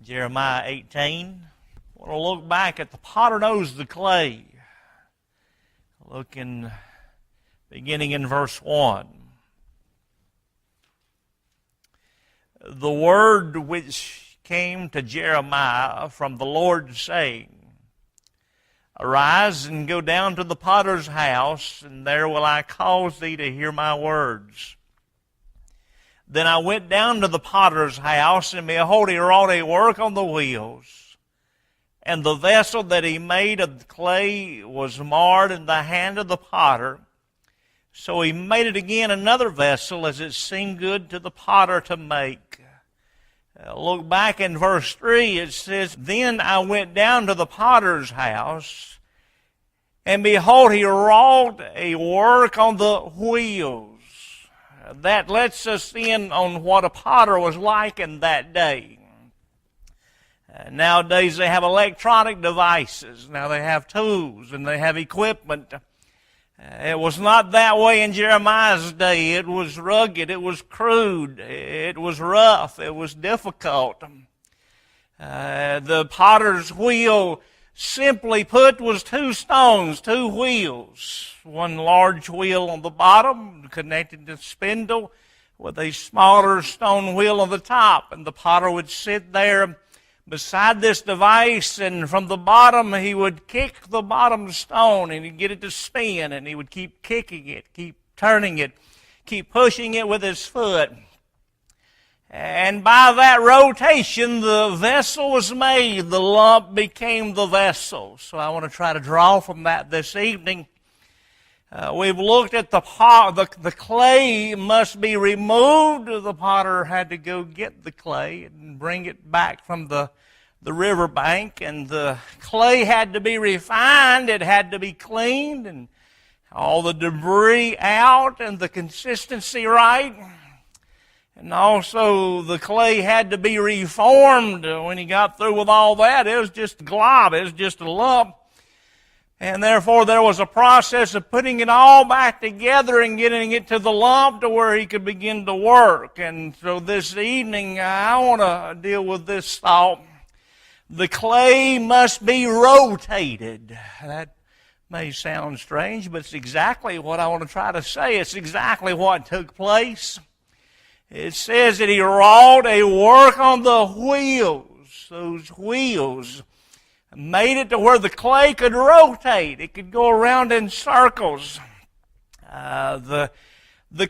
Jeremiah 18. I want to look back at the potter knows the clay. Beginning in verse 1. The word which came to Jeremiah from the Lord, saying, Arise and go down to the potter's house, and there will I cause thee to hear my words. Then I went down to the potter's house, and behold, he wrought a work on the wheels. And the vessel that he made of the clay was marred in the hand of the potter. So he made it again another vessel, as it seemed good to the potter to make. Look back in verse 3, it says, Then I went down to the potter's house, and behold, he wrought a work on the wheels. That lets us in on what a potter was like in that day. Nowadays they have electronic devices. Now they have tools and they have equipment. It was not that way in Jeremiah's day. It was rugged. It was crude. It was rough. It was difficult. The potter's wheel, simply put, was two stones, two wheels. One large wheel on the bottom, connected to the spindle, with a smaller stone wheel on the top. And the potter would sit there beside this device, and from the bottom he would kick the bottom stone, and he'd get it to spin, and he would keep kicking it, keep turning it, keep pushing it with his foot. And by that rotation, the vessel was made. The lump became the vessel. So I want to try to draw from that this evening. We've looked at the clay must be removed. The potter had to go get the clay and bring it back from the river bank. And the clay had to be refined. It had to be cleaned and all the debris out and the consistency right. And also the clay had to be reformed. When he got through with all that, it was just a glob. It was just a lump. And therefore there was a process of putting it all back together and getting it to the lump to where he could begin to work. And so this evening I want to deal with this thought. The clay must be rotated. That may sound strange, but it's exactly what I want to try to say. It's exactly what took place. It says that he wrought a work on the wheels. Those wheels made it to where the clay could rotate. It could go around in circles. The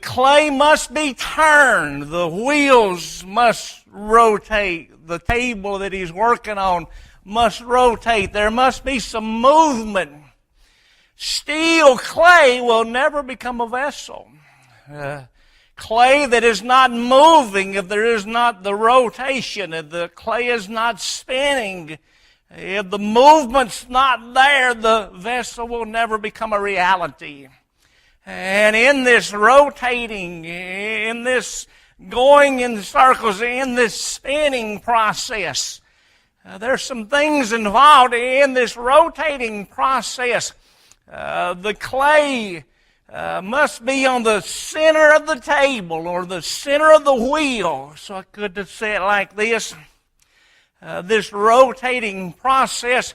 clay must be turned. The wheels must rotate. The table that he's working on must rotate. There must be some movement. Steel clay will never become a vessel. Clay that is not moving, if there is not the rotation, if the clay is not spinning, if the movement's not there, the vessel will never become a reality. And in this rotating, in this going in circles, in this spinning process, there's some things involved in this rotating process. The clay must be on the center of the table or the center of the wheel. So I could say it like this. This rotating process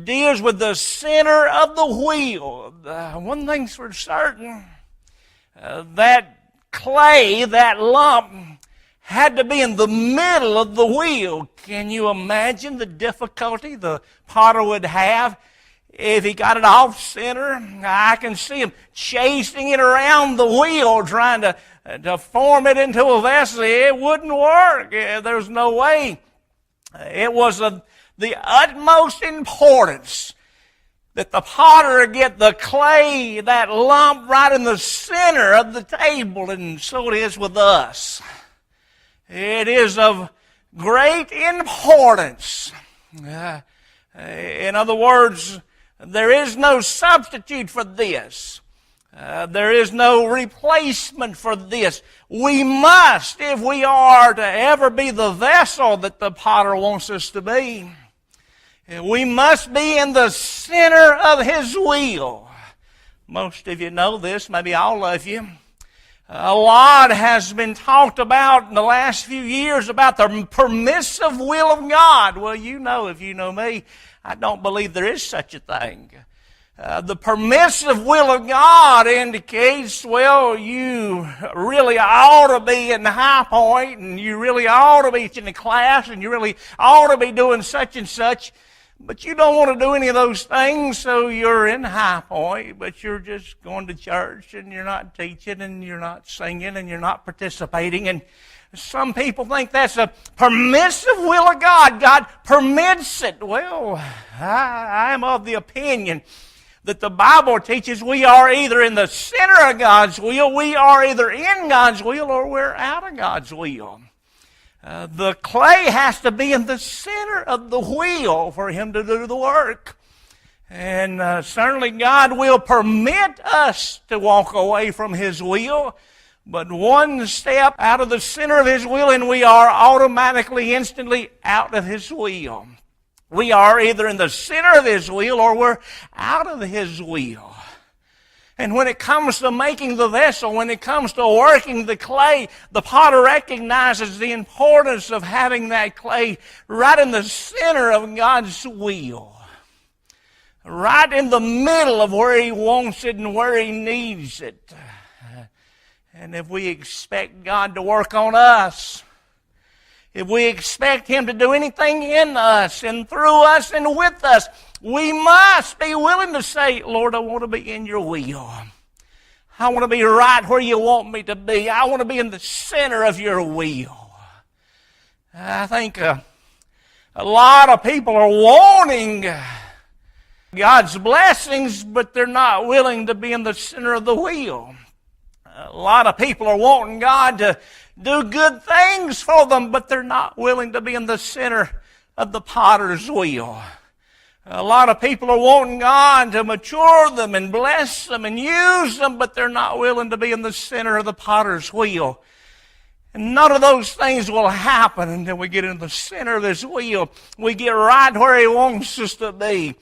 deals with the center of the wheel. One thing's for certain, that clay, that lump, had to be in the middle of the wheel. Can you imagine the difficulty the potter would have if he got it off center? I can see him chasing it around the wheel, trying to form it into a vessel. It wouldn't work. There's no way. It was of the utmost importance that the potter get the clay, that lump, right in the center of the table, and so it is with us. It is of great importance. In other words, there is no substitute for this. There is no replacement for this. We must, if we are to ever be the vessel that the potter wants us to be, we must be in the center of his wheel. Most of you know this, maybe all of you. A lot has been talked about in the last few years about the permissive will of God. Well, you know, if you know me, I don't believe there is such a thing. The permissive will of God indicates, well, you really ought to be in the high point, and you really ought to be in the class, and you really ought to be doing such and such. But you don't want to do any of those things, so you're in high point, but you're just going to church, and you're not teaching, and you're not singing, and you're not participating. And some people think that's a permissive will of God. God permits it. Well, I'm of the opinion that the Bible teaches we are either in the center of God's will, we are either in God's will, or we're out of God's will. The clay has to be in the center of the wheel for him to do the work. And certainly God will permit us to walk away from his will, but one step out of the center of his will and we are automatically, instantly out of his will. We are either in the center of his will or we're out of his will. And when it comes to making the vessel, when it comes to working the clay, the potter recognizes the importance of having that clay right in the center of God's will. Right in the middle of where he wants it and where he needs it. And if we expect God to work on us, if we expect him to do anything in us and through us and with us, we must be willing to say, Lord, I want to be in your will. I want to be right where you want me to be. I want to be in the center of your will. I think a lot of people are wanting God's blessings, but they're not willing to be in the center of the wheel. A lot of people are wanting God to do good things for them, but they're not willing to be in the center of the potter's wheel. A lot of people are wanting God to mature them and bless them and use them, but they're not willing to be in the center of the potter's wheel. And none of those things will happen until we get in the center of this wheel. We get right where he wants us to be.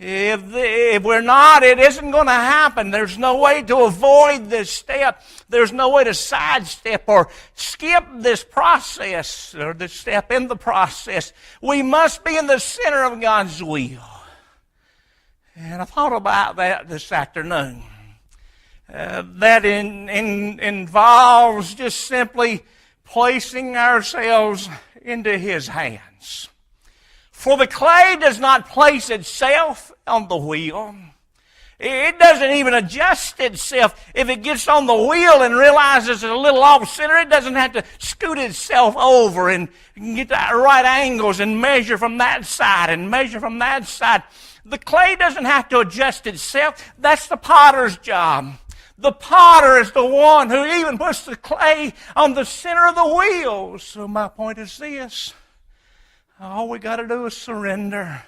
If we're not, it isn't going to happen. There's no way to avoid this step. There's no way to sidestep or skip this process or this step in the process. We must be in the center of God's will. And I thought about that this afternoon. That involves just simply placing ourselves into his hands. For the clay does not place itself on the wheel. It doesn't even adjust itself. If it gets on the wheel and realizes it's a little off center, it doesn't have to scoot itself over and get the right angles and measure from that side and measure from that side. The clay doesn't have to adjust itself. That's the potter's job. The potter is the one who even puts the clay on the center of the wheel. So my point is this. All we got to do is surrender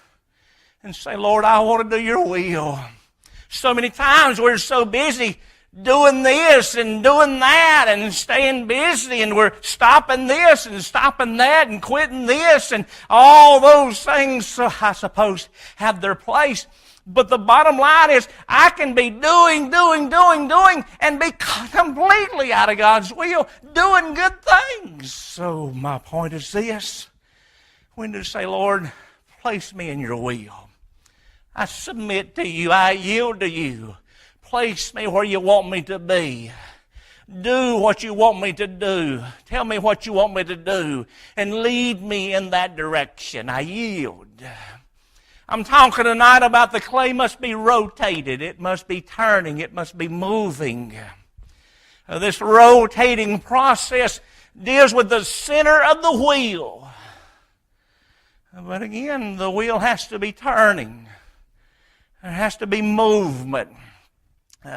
and say, Lord, I want to do your will. So many times we're so busy doing this and doing that and staying busy, and we're stopping this and stopping that and quitting this, and all those things, I suppose, have their place. But the bottom line is I can be doing, and be completely out of God's will, doing good things. So my point is this. We need to say, Lord, place me in your will. I submit to you. I yield to you. Place me where you want me to be. Do what you want me to do. Tell me what you want me to do. And lead me in that direction. I yield. I'm talking tonight about the clay must be rotated. It must be turning. It must be moving. This rotating process deals with the center of the wheel. But again, the wheel has to be turning. There has to be movement.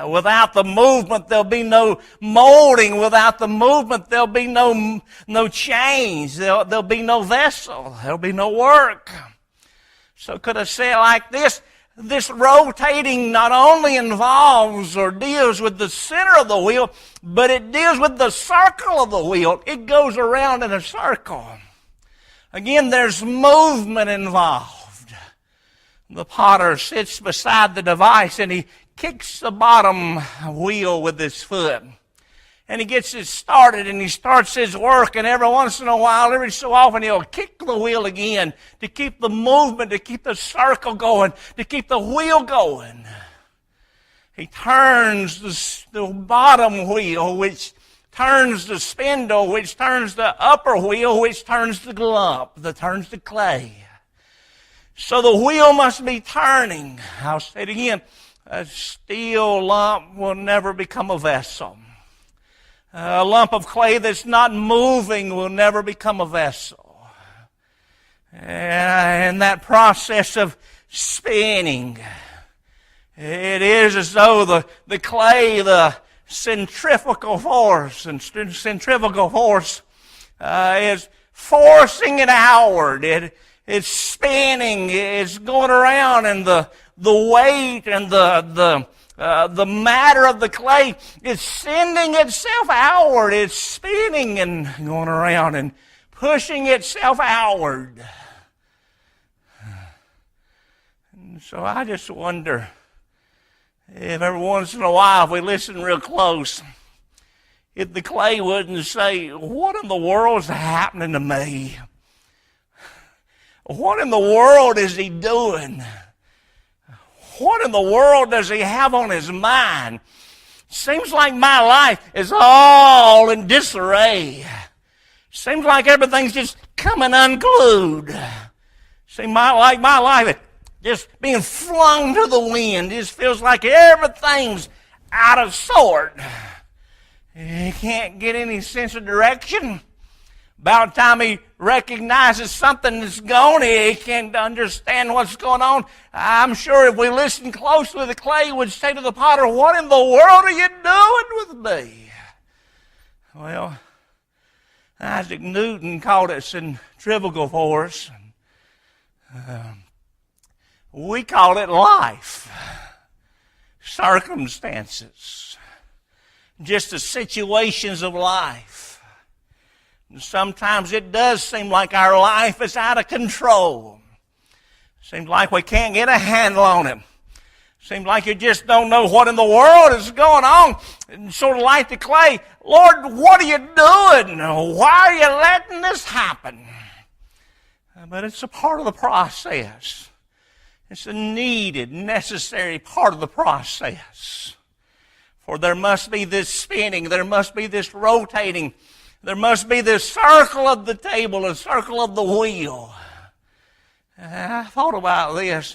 Without the movement, there'll be no molding. Without the movement, there'll be no change. There'll be no vessel. There'll be no work. So could I say it like this? This rotating not only involves or deals with the center of the wheel, but it deals with the circle of the wheel. It goes around in a circle. Again, there's movement involved. The potter sits beside the device and he kicks the bottom wheel with his foot. And he gets it started and he starts his work, and every once in a while, every so often, he'll kick the wheel again to keep the movement, to keep the circle going, to keep the wheel going. He turns the bottom wheel, which turns the spindle, which turns the upper wheel, which turns the lump, that turns the clay. So the wheel must be turning. I'll say it again. A steel lump will never become a vessel. A lump of clay that's not moving will never become a vessel. And that process of spinning, it is as though the clay, the centrifugal force, is forcing it outward. It's spinning, it's going around, and the weight and the matter of the clay is sending itself outward. It's spinning and going around and pushing itself outward. And so I just wonder if every once in a while, if we listen real close, if the clay wouldn't say, what in the world is happening to me? What in the world is he doing? What in the world does he have on his mind? Seems like my life is all in disarray. Seems like everything's just coming unglued. Seems like my life is just being flung to the wind. It just feels like everything's out of sort. He can't get any sense of direction. About the time he recognizes something that's gone, he can't understand what's going on. I'm sure if we listen closely, the clay would say to the potter, what in the world are you doing with me? Well, Isaac Newton called it centrifugal force. We call it life, circumstances, just the situations of life. And sometimes it does seem like our life is out of control. Seems like we can't get a handle on it. Seems like you just don't know what in the world is going on. And sort of like the clay, Lord, what are you doing? Why are you letting this happen? But it's a part of the process. It's a needed, necessary part of the process. For there must be this spinning, there must be this rotating, there must be this circle of the table, a circle of the wheel. I thought about this.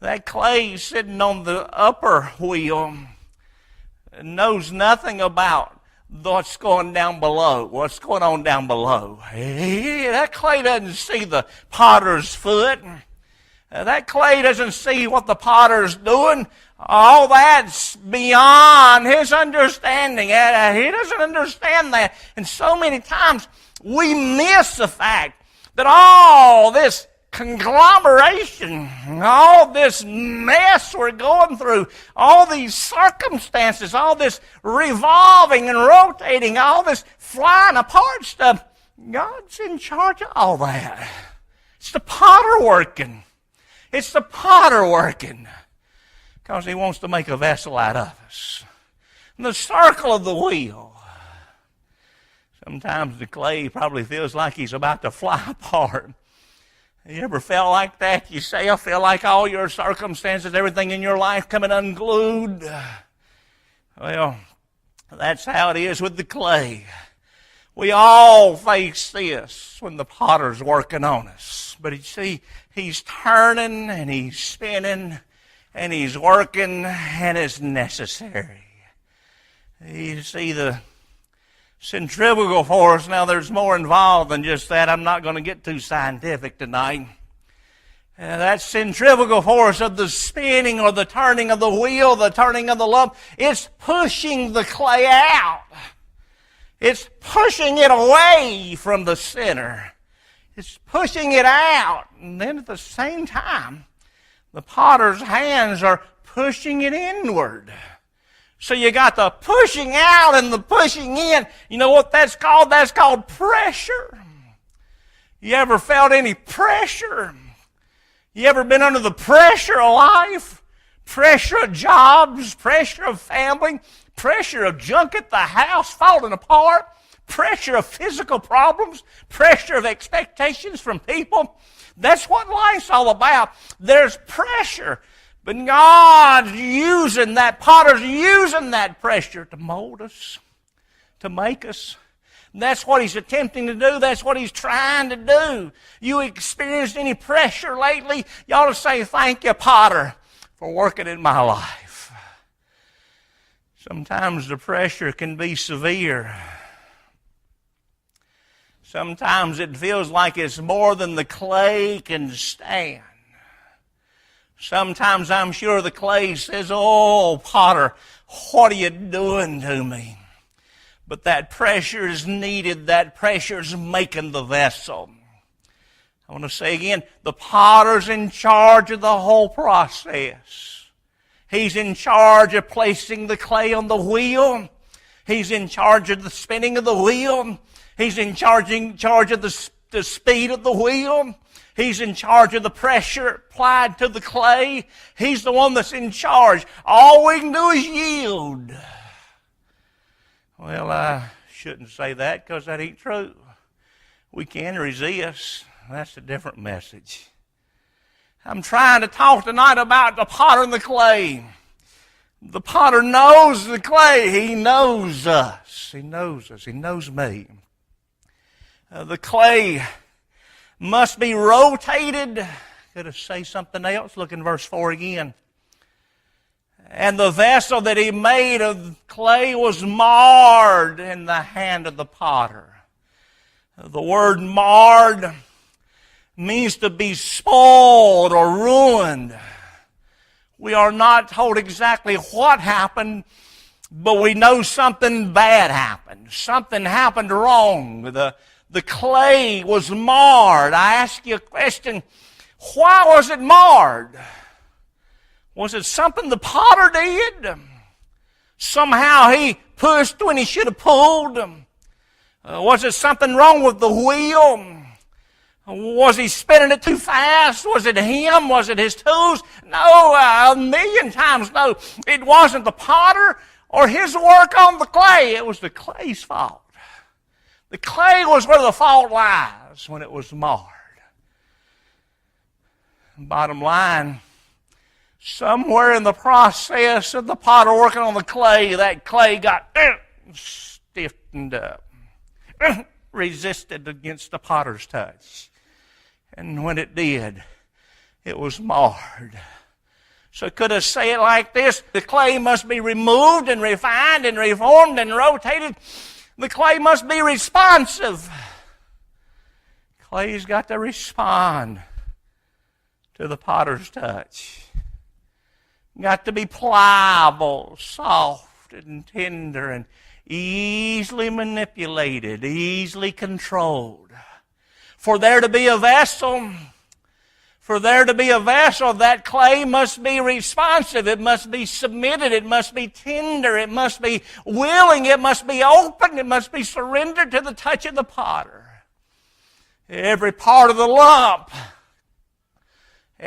That clay sitting on the upper wheel knows nothing about what's going down below, what's going on down below. That clay doesn't see the potter's foot. That clay doesn't see what the potter's doing. All that's beyond his understanding. He doesn't understand that. And so many times we miss the fact that all this conglomeration, all this mess we're going through, all these circumstances, all this revolving and rotating, all this flying apart stuff, God's in charge of all that. It's the potter working. It's the potter working. Because he wants to make a vessel out of us. And the circle of the wheel. Sometimes the clay probably feels like he's about to fly apart. You ever felt like that? You say, I feel like all your circumstances, everything in your life coming unglued. Well, that's how it is with the clay. We all face this when the potter's working on us. But you see, he's turning and he's spinning and he's working, and it's necessary. You see the centrifugal force. Now there's more involved than just that. I'm not going to get too scientific tonight. That centrifugal force of the spinning or the turning of the wheel, the turning of the lump, it's pushing the clay out. It's pushing it away from the center. It's pushing it out. And then at the same time, the potter's hands are pushing it inward. So you got the pushing out and the pushing in. You know what that's called? That's called pressure. You ever felt any pressure? You ever been under the pressure of life? pressure of jobs, pressure of family, pressure of junk at the house falling apart, pressure of physical problems, pressure of expectations from people. That's what life's all about. There's pressure. But God's using that, potter's using that pressure to mold us, to make us. That's what He's attempting to do. That's what He's trying to do. You experienced any pressure lately? You ought to say, thank you, Potter, for working in my life. Sometimes the pressure can be severe. Sometimes it feels like it's more than the clay can stand. Sometimes I'm sure the clay says, oh, Potter, what are you doing to me? But that pressure is needed. That pressure is making the vessel. I want to say again, the potter's in charge of the whole process. He's in charge of placing the clay on the wheel. He's in charge of the spinning of the wheel. He's in charge of the speed of the wheel. He's in charge of the pressure applied to the clay. He's the one that's in charge. All we can do is yield. Well, I shouldn't say that because that ain't true. We can resist. That's a different message. I'm trying to talk tonight about the potter and the clay. The potter knows the clay. He knows us. He knows us. He knows me. The clay must be rotated. Could I say something else? Look in verse 4 again. And the vessel that he made of clay was marred in the hand of the potter. The word marred means to be spoiled or ruined. We are not told exactly what happened, but we know something bad happened. Something happened wrong. The clay was marred. I ask you a question, why was it marred? Was it something the potter did? Somehow he pushed when he should have pulled? Was it something wrong with the wheel? Was he spinning it too fast? Was it him? Was it his tools? No, a million times no. It wasn't the potter or his work on the clay. It was the clay's fault. The clay was where the fault lies when it was marred. Bottom line, somewhere in the process of the potter working on the clay, that clay got stiffened up, resisted against the potter's touch. And when it did, it was marred. So could I say it like this? The clay must be removed and refined and reformed and rotated. The clay must be responsive. Clay's got to respond to the potter's touch. Got to be pliable, soft and tender and easily manipulated, easily controlled. For there to be a vessel, that clay must be responsive. It must be submitted. It must be tender. It must be willing. It must be open. It must be surrendered to the touch of the potter. Every part of the lump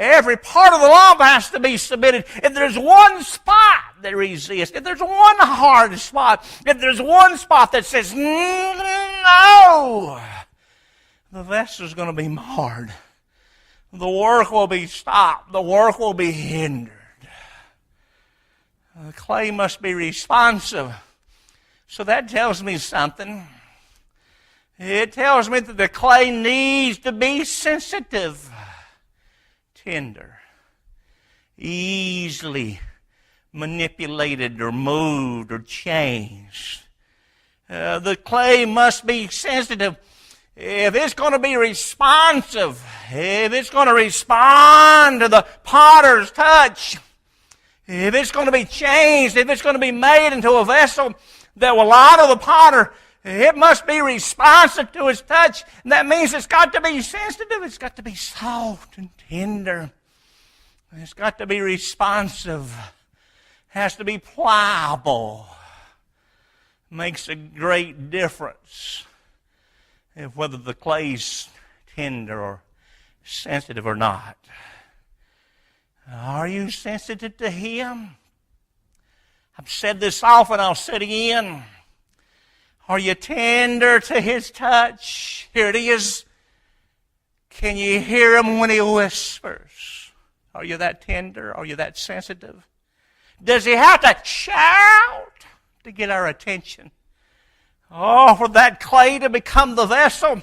has to be submitted. If there's one spot that resists, if there's one hard spot, if there's one spot that says, no, the vessel's going to be marred. The work will be stopped. The work will be hindered. The clay must be responsive. So that tells me something. It tells me that the clay needs to be sensitive, tender, easily manipulated or moved or changed. The clay must be sensitive. If it's going to be responsive, if it's going to respond to the potter's touch, if it's going to be changed, if it's going to be made into a vessel that will honor the potter, it must be responsive to his touch. And that means it's got to be sensitive. It's got to be soft and tender. It's got to be responsive. It has to be pliable. Makes a great difference if whether the clay's tender or sensitive or not. Are you sensitive to Him? I've said this often, I'll say it again. Are you tender to His touch? Here it is. Can you hear Him when He whispers? Are you that tender? Are you that sensitive? Does He have to shout to get our attention? Oh, for that clay to become the vessel,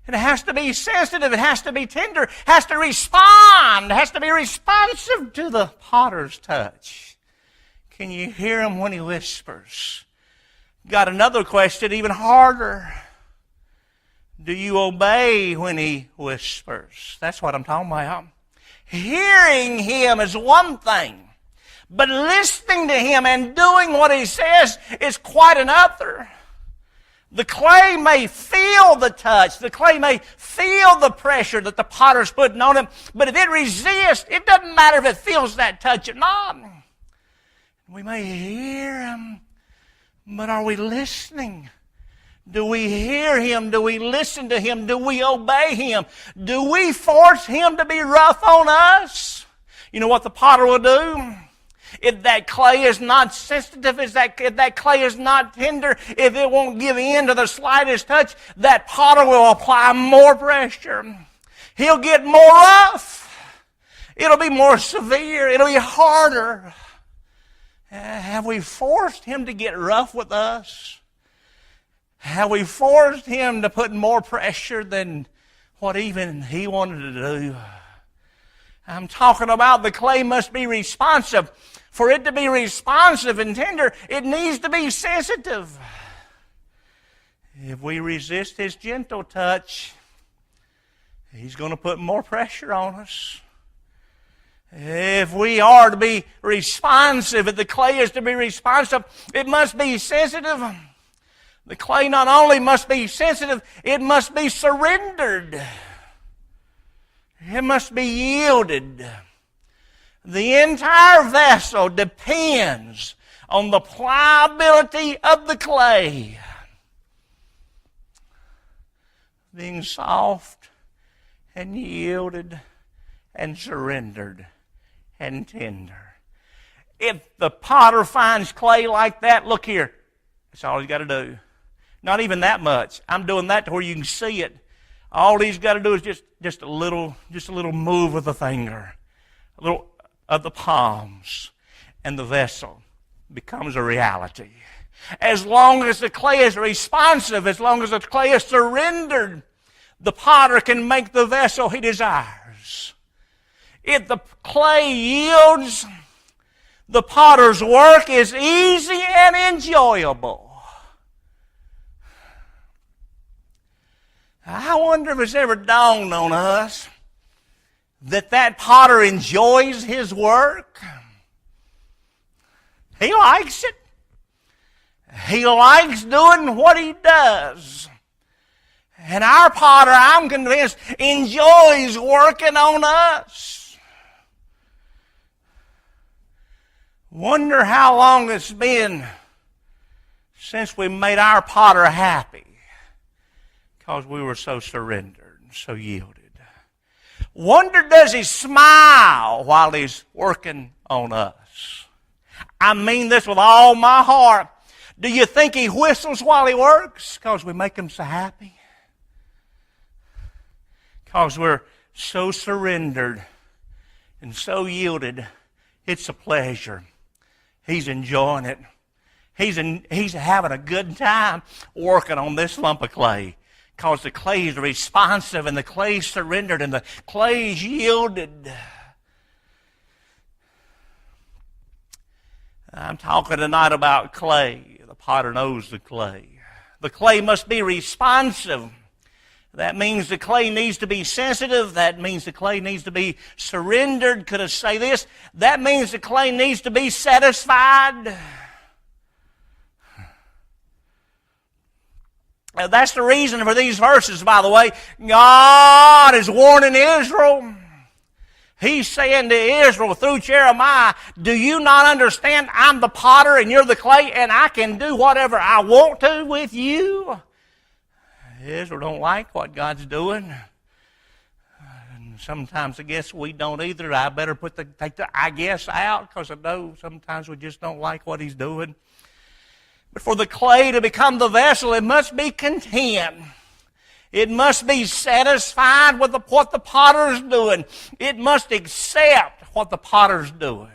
it has to be sensitive, it has to be tender, it has to respond, it has to be responsive to the potter's touch. Can you hear Him when He whispers? Got another question, even harder. Do you obey when He whispers? That's what I'm talking about. Hearing Him is one thing, but listening to Him and doing what He says is quite another. The clay may feel the touch. The clay may feel the pressure that the potter's putting on him. But if it resists, it doesn't matter if it feels that touch or not. We may hear Him, but are we listening? Do we hear Him? Do we listen to Him? Do we obey Him? Do we force Him to be rough on us? You know what the potter will do? If that clay is not sensitive, if that clay is not tender, if it won't give in to the slightest touch, that potter will apply more pressure. He'll get more rough. It'll be more severe. It'll be harder. Have we forced Him to get rough with us? Have we forced Him to put more pressure than what even He wanted to do? I'm talking about the clay must be responsive. For it to be responsive and tender, it needs to be sensitive. If we resist His gentle touch, He's going to put more pressure on us. If we are to be responsive, if the clay is to be responsive, it must be sensitive. The clay not only must be sensitive, it must be surrendered. It must be yielded. The entire vessel depends on the pliability of the clay being soft and yielded and surrendered and tender. If the potter finds clay like that, look here, that's all he's got to do. Not even that much. I'm doing that to where you can see it. All he's got to do is just a little move of the finger, a little of the palms, and the vessel becomes a reality. As long as the clay is responsive, as long as the clay is surrendered, the potter can make the vessel he desires. If the clay yields, the potter's work is easy and enjoyable. I wonder if it's ever dawned on us that potter enjoys his work. He likes it. He likes doing what he does. And our potter, I'm convinced, enjoys working on us. Wonder how long it's been since we made our potter happy because we were so surrendered and so yielded. Wonder, does he smile while he's working on us? I mean this with all my heart. Do you think he whistles while he works because we make him so happy? Because we're so surrendered and so yielded, it's a pleasure. He's enjoying it. He's having a good time working on this lump of clay. Because the clay is responsive and the clay is surrendered and the clay is yielded. I'm talking tonight about clay. The potter knows the clay. The clay must be responsive. That means the clay needs to be sensitive. That means the clay needs to be surrendered. Could I say this? That means the clay needs to be satisfied. That's the reason for these verses, by the way. God is warning Israel. He's saying to Israel through Jeremiah, do you not understand I'm the potter and you're the clay and I can do whatever I want to with you? Israel don't like what God's doing. Sometimes I guess we don't either. I better take the I guess out, because I know sometimes we just don't like what He's doing. But for the clay to become the vessel, it must be content. It must be satisfied with what the potter's doing. It must accept what the potter's doing.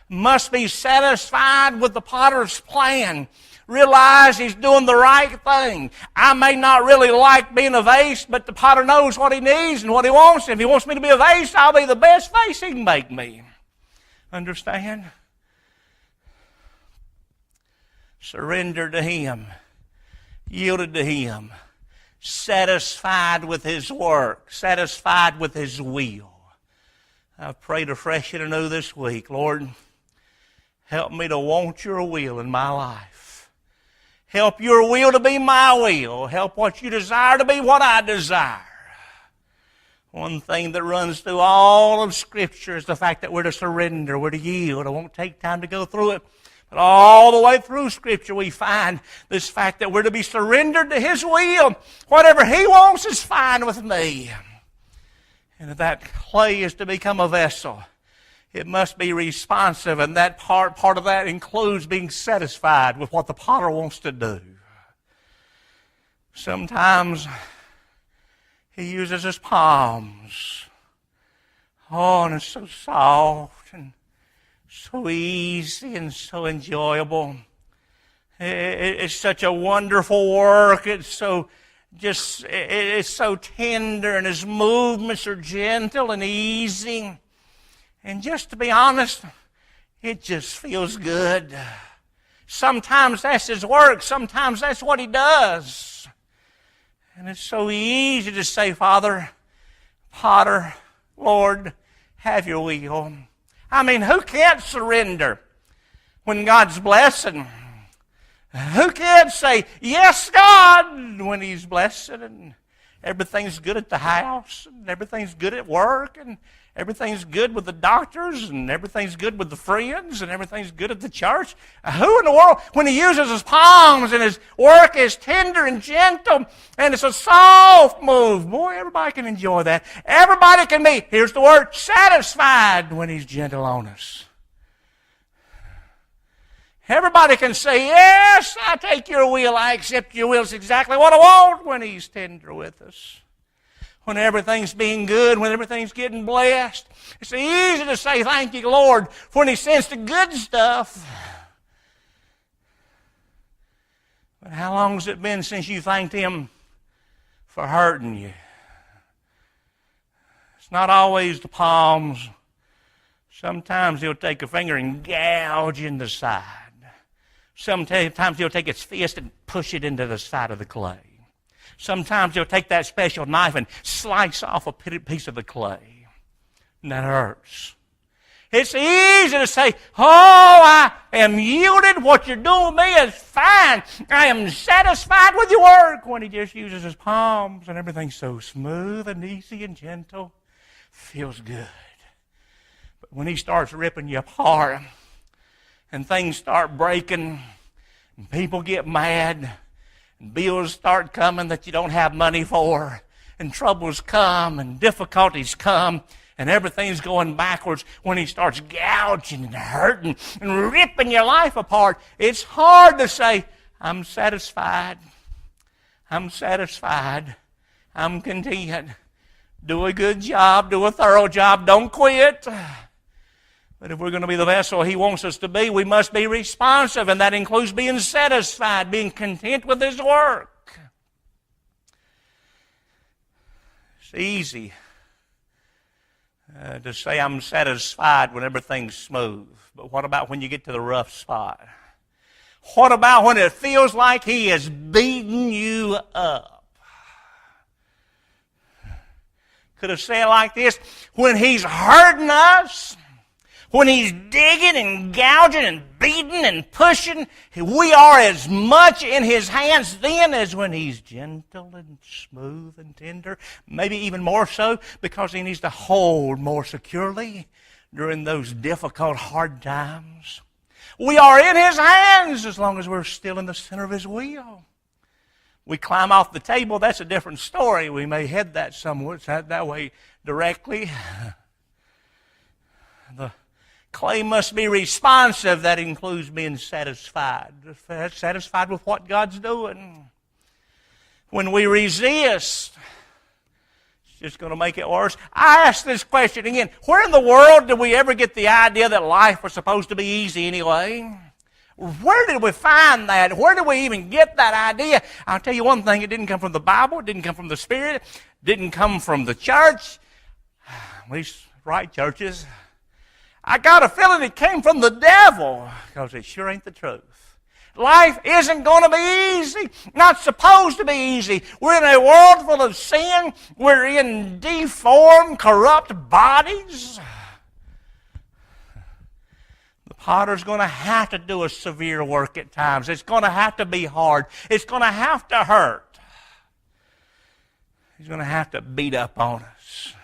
Must be satisfied with the potter's plan. Realize he's doing the right thing. I may not really like being a vase, but the potter knows what he needs and what he wants. If he wants me to be a vase, I'll be the best vase he can make me. Understand? Surrendered to Him. Yielded to Him. Satisfied with His work. Satisfied with His will. I've prayed afresh and anew this week. Lord, help me to want Your will in my life. Help Your will to be my will. Help what You desire to be what I desire. One thing that runs through all of Scripture is the fact that we're to surrender, we're to yield. I won't take time to go through it. But all the way through Scripture we find this fact that we're to be surrendered to His will. Whatever He wants is fine with me. And if that clay is to become a vessel, it must be responsive, and that part of that includes being satisfied with what the potter wants to do. Sometimes He uses His palms. Oh, and it's so soft and so easy and so enjoyable. It's such a wonderful work. It's so tender, and His movements are gentle and easy. And just to be honest, it just feels good. Sometimes that's His work. Sometimes that's what He does. And it's so easy to say, Father, Potter, Lord, have Your will. I mean, who can't surrender when God's blessing? Who can't say, yes, God, when He's blessing and everything's good at the house and everything's good at work and everything's good with the doctors and everything's good with the friends and everything's good at the church? Who in the world, when He uses His palms and His work is tender and gentle and it's a soft move, boy, everybody can enjoy that. Everybody can be, here's the word, satisfied when He's gentle on us. Everybody can say, yes, I take Your will, I accept Your will. It's exactly what I want when He's tender with us. When everything's being good, when everything's getting blessed. It's easy to say thank You, Lord, for when He sends the good stuff. But how long has it been since you thanked Him for hurting you? It's not always the palms. Sometimes He'll take a finger and gouge in the side. Sometimes He'll take His fist and push it into the side of the clay. Sometimes He'll take that special knife and slice off a piece of the clay. And that hurts. It's easy to say, oh, I am yielded. What You're doing with me is fine. I am satisfied with Your work. When He just uses His palms and everything's so smooth and easy and gentle, feels good. But when He starts ripping you apart and things start breaking and people get mad and bills start coming that you don't have money for, and troubles come and difficulties come and everything's going backwards, when He starts gouging and hurting and ripping your life apart, it's hard to say, I'm satisfied. I'm satisfied. I'm content. Do a good job. Do a thorough job. Don't quit. But if we're going to be the vessel He wants us to be, we must be responsive, and that includes being satisfied, being content with His work. It's easy to say I'm satisfied when everything's smooth. But what about when you get to the rough spot? What about when it feels like He is beating you up? Could have said it like this: when He's hurting us, when He's digging and gouging and beating and pushing, we are as much in His hands then as when He's gentle and smooth and tender. Maybe even more so because He needs to hold more securely during those difficult, hard times. We are in His hands as long as we're still in the center of His will. we climb off the table, that's a different story. We may head that somewhere, that way directly. The clay must be responsive. That includes being satisfied. Satisfied with what God's doing. When we resist, it's just going to make it worse. I ask this question again. Where in the world did we ever get the idea that life was supposed to be easy anyway? Where did we find that? Where did we even get that idea? I'll tell you one thing. It didn't come from the Bible. It didn't come from the Spirit. It didn't come from the church. At least right churches. I got a feeling it came from the devil, because it sure ain't the truth. Life isn't going to be easy. Not supposed to be easy. We're in a world full of sin. We're in deformed, corrupt bodies. The potter's going to have to do a severe work at times. It's going to have to be hard. It's going to have to hurt. He's going to have to beat up on us.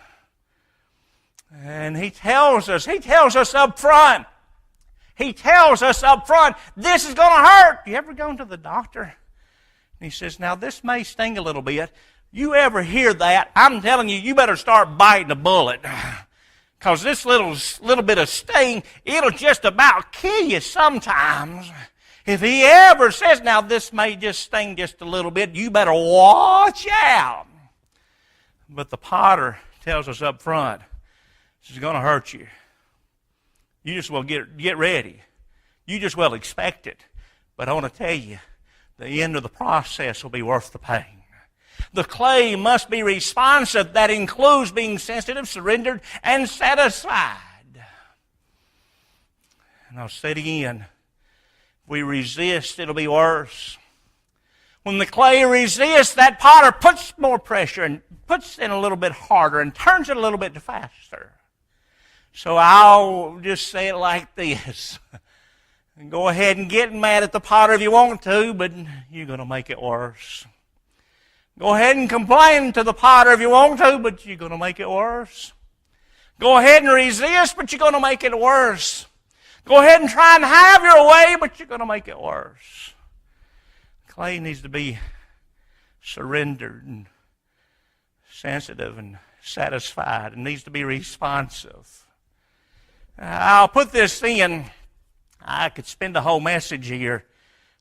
And he tells us up front. He tells us up front, this is going to hurt. You ever gone to the doctor? And he says, now this may sting a little bit. You ever hear that? I'm telling you, you better start biting a bullet. Because this little bit of sting, it'll just about kill you sometimes. If he ever says, now this may just sting just a little bit, you better watch out. But the potter tells us up front, this is going to hurt you. You just well get ready. You just well expect it. But I want to tell you, the end of the process will be worth the pain. The clay must be responsive. That includes being sensitive, surrendered, and satisfied. And I'll say it again. If we resist, it'll be worse. When the clay resists, that potter puts more pressure and puts it in a little bit harder and turns it a little bit faster. So I'll just say it like this. Go ahead and get mad at the potter if you want to, but you're going to make it worse. Go ahead and complain to the potter if you want to, but you're going to make it worse. Go ahead and resist, but you're going to make it worse. Go ahead and try and have your way, but you're going to make it worse. Clay needs to be surrendered and sensitive and satisfied. It needs to be responsive. I'll put this in. I could spend a whole message here.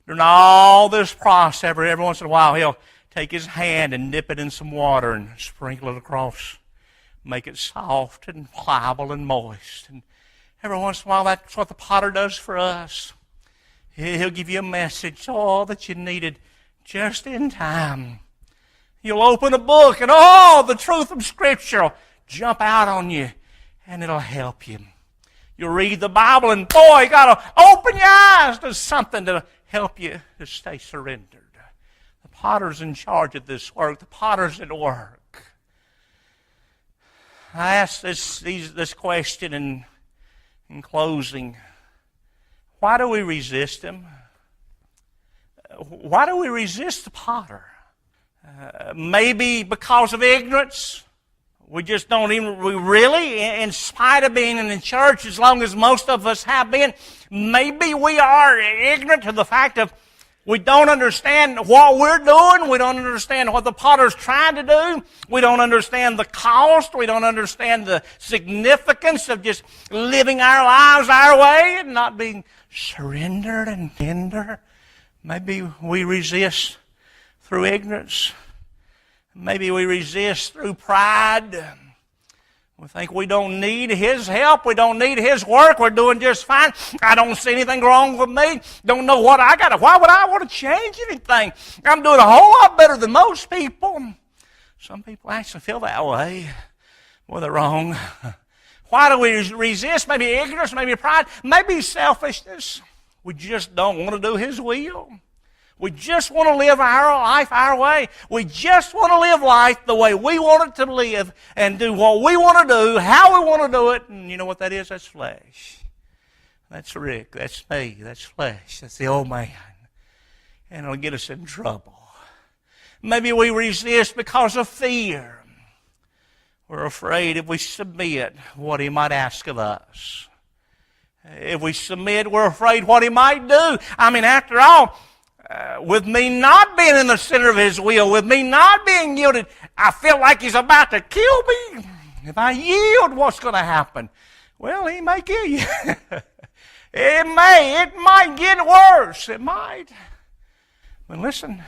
During all this process, every once in a while, he'll take his hand and dip it in some water and sprinkle it across. Make it soft and pliable and moist. And every once in a while, that's what the potter does for us. He'll give you a message, all that you needed just in time. You'll open a book and the truth of Scripture will jump out on you and it'll help you. You'll read the Bible and boy, you got to open your eyes to something to help you to stay surrendered. The potter's in charge of this work. The potter's at work. I ask this question in closing. Why do we resist him? Why do we resist the potter? Maybe because of ignorance. We just don't even, we really, in spite of being in the church as long as most of us have been, maybe we are ignorant to the fact of we don't understand what we're doing. We don't understand what the potter's trying to do. We don't understand the cost. We don't understand the significance of just living our lives our way and not being surrendered and tender. Maybe we resist through ignorance. Maybe we resist through pride. We think we don't need His help. We don't need His work. We're doing just fine. I don't see anything wrong with me. Don't know what I got. Why would I want to change anything? I'm doing a whole lot better than most people. Some people actually feel that way. Well, they're wrong. Why do we resist? Maybe ignorance, maybe pride, maybe selfishness. We just don't want to do His will. We just want to live our life our way. We just want to live life the way we want it to live and do what we want to do, how we want to do it. And you know what that is? That's flesh. That's Rick. That's me. That's flesh. That's the old man. And it'll get us in trouble. Maybe we resist because of fear. We're afraid if we submit what He might ask of us. If we submit, we're afraid what He might do. I mean, after all, with me not being in the center of His will, with me not being yielded, I feel like He's about to kill me. If I yield, what's going to happen? Well, He may kill you. It might get worse. It might. But listen,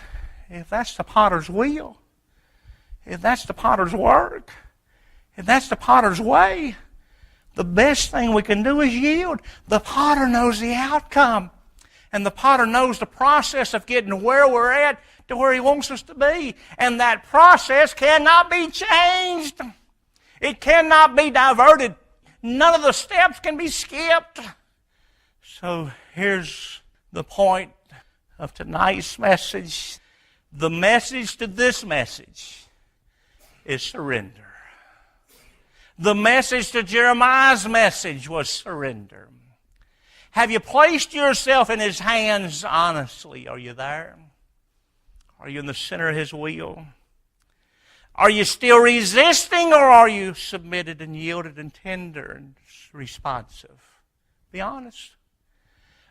if that's the potter's will, if that's the potter's work, if that's the potter's way, the best thing we can do is yield. The potter knows the outcome. And the potter knows the process of getting where we're at to where He wants us to be. And that process cannot be changed. It cannot be diverted. None of the steps can be skipped. So here's the point of tonight's message. The message to this message is surrender. The message to Jeremiah's message was surrender. Have you placed yourself in His hands honestly? Are you there? Are you in the center of His will? Are you still resisting, or are you submitted and yielded and tender and responsive? Be honest.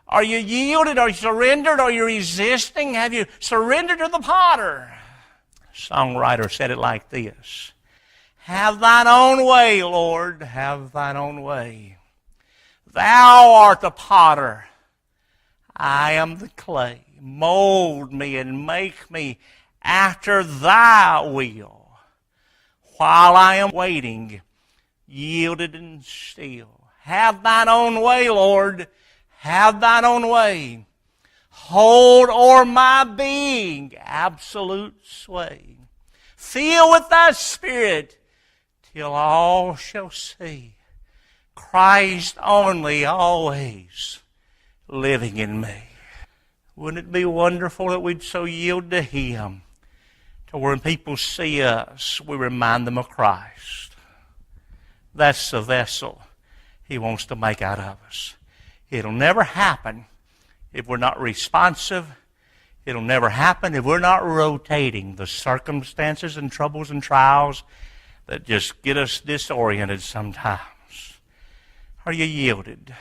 Are you yielded? Are you surrendered? Are you resisting? Have you surrendered to the potter? A songwriter said it like this. Have thine own way, Lord, have thine own way. Thou art the potter, I am the clay. Mold me and make me after thy will. While I am waiting, yielded and still. Have thine own way, Lord, have thine own way. Hold o'er my being absolute sway. Fill with thy Spirit till all shall see Christ only always living in me. Wouldn't it be wonderful that we'd so yield to Him to where when people see us, we remind them of Christ. That's the vessel He wants to make out of us. It'll never happen if we're not responsive. It'll never happen if we're not rotating the circumstances and troubles and trials that just get us disoriented sometimes. Are you yielded?